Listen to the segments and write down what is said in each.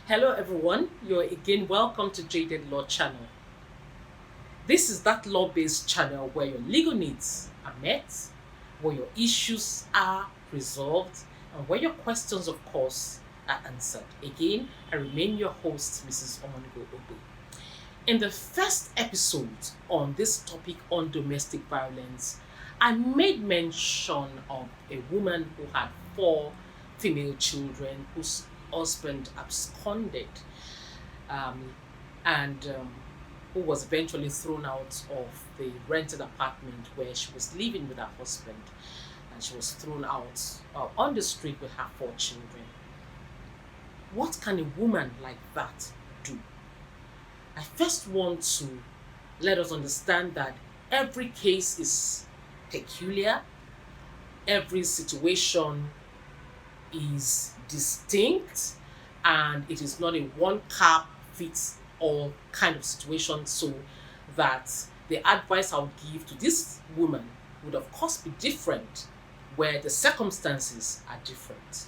Hello everyone, you're again welcome to Jaded Law Channel. This is that law-based channel where your legal needs are met, where your issues are resolved, and where your questions, of course, are answered. Again, I remain your host, Mrs. Omonigo Obe. In the first episode on this topic on domestic violence, I made mention of a woman who had four female children whose husband absconded um, and who was eventually thrown out of the rented apartment where she was living with her husband. And she was thrown out on the street with her four children. What can a woman like that do? I first want to let us understand that every case is peculiar, every situation is distinct, and it is not a one cap fits all kind of situation, so that the advice I would give to this woman would of course be different where the circumstances are different.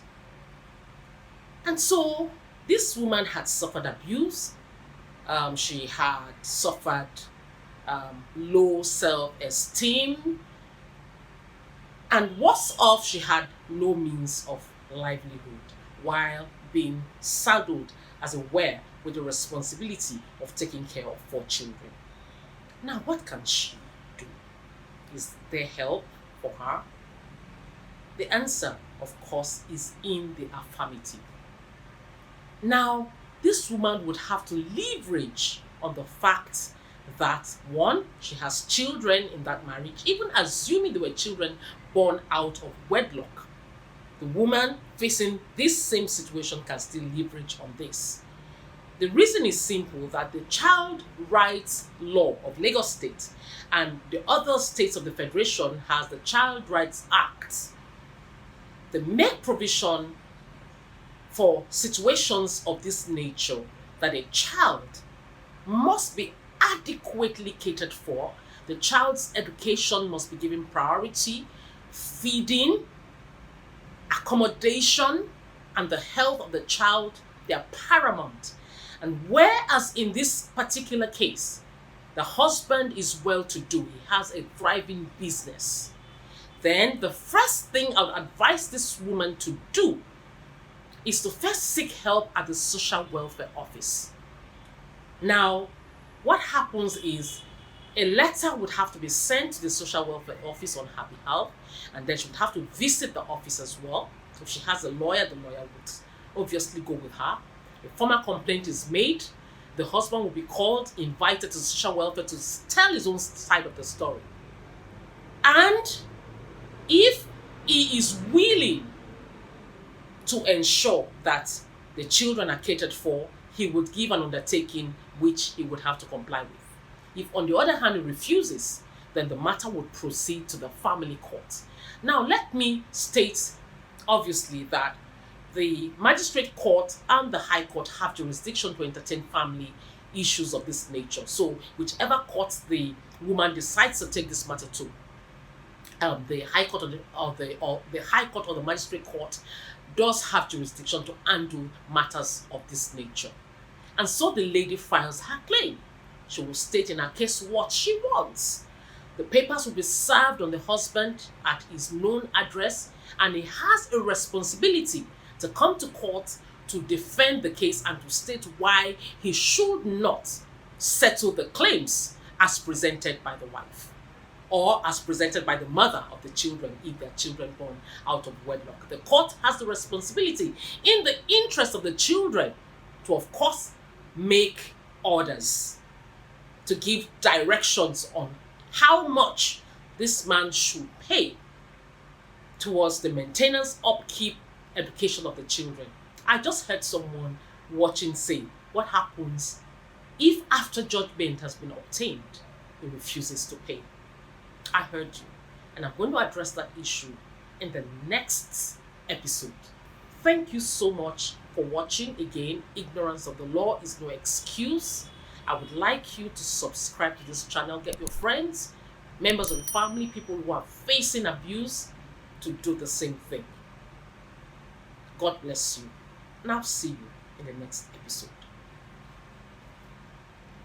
And so this woman had suffered abuse. She had suffered low self-esteem, and worse off, she had no means of livelihood while being saddled as a were with the responsibility of taking care of four children. Now, what can she do? Is there help for her? The answer, of course, is in the affirmative. Now, this woman would have to leverage on the fact that one, she has children in that marriage, even assuming they were children born out of wedlock. The woman facing this same situation can still leverage on this. The reason is simple, that the child rights law of Lagos State and the other states of the Federation has the Child Rights Act. They make provision for situations of this nature that a child must be adequately catered for. The child's education must be given priority, feeding, accommodation, and the health of the child, they are paramount. And whereas in this particular case, the husband is well-to-do, he has a thriving business, then the first thing I would advise this woman to do is to first seek help at the social welfare office. Now, what happens is a letter would have to be sent to the social welfare office on her behalf, and then she would have to visit the office as well. If she has a lawyer, the lawyer would obviously go with her. A formal complaint is made. The husband will be called, invited to social welfare to tell his own side of the story. And if he is willing to ensure that the children are catered for, he would give an undertaking which he would have to comply with. If, on the other hand, he refuses, then the matter would proceed to the family court. Now, let me state, obviously, that the magistrate court and the high court have jurisdiction to entertain family issues of this nature. So, whichever court the woman decides to take this matter to, the high court or the high court or the magistrate court does have jurisdiction to handle matters of this nature. And so the lady files her claim. She will state in her case what she wants. The papers will be served on the husband at his known address, and he has a responsibility to come to court to defend the case and to state why he should not settle the claims as presented by the wife or as presented by the mother of the children if their children born out of wedlock. The court has the responsibility, in the interest of the children, to of course make orders, to give directions on how much this man should pay towards the maintenance, upkeep, education of the children. I just heard someone watching say, what happens if after judgment has been obtained, he refuses to pay? I heard you, and I'm going to address that issue in the next episode. Thank you so much for watching. Again, ignorance of the law is no excuse. I would like you to subscribe to this channel, get your friends, members of the family, people who are facing abuse to do the same thing. God bless you. And I'll see you in the next episode.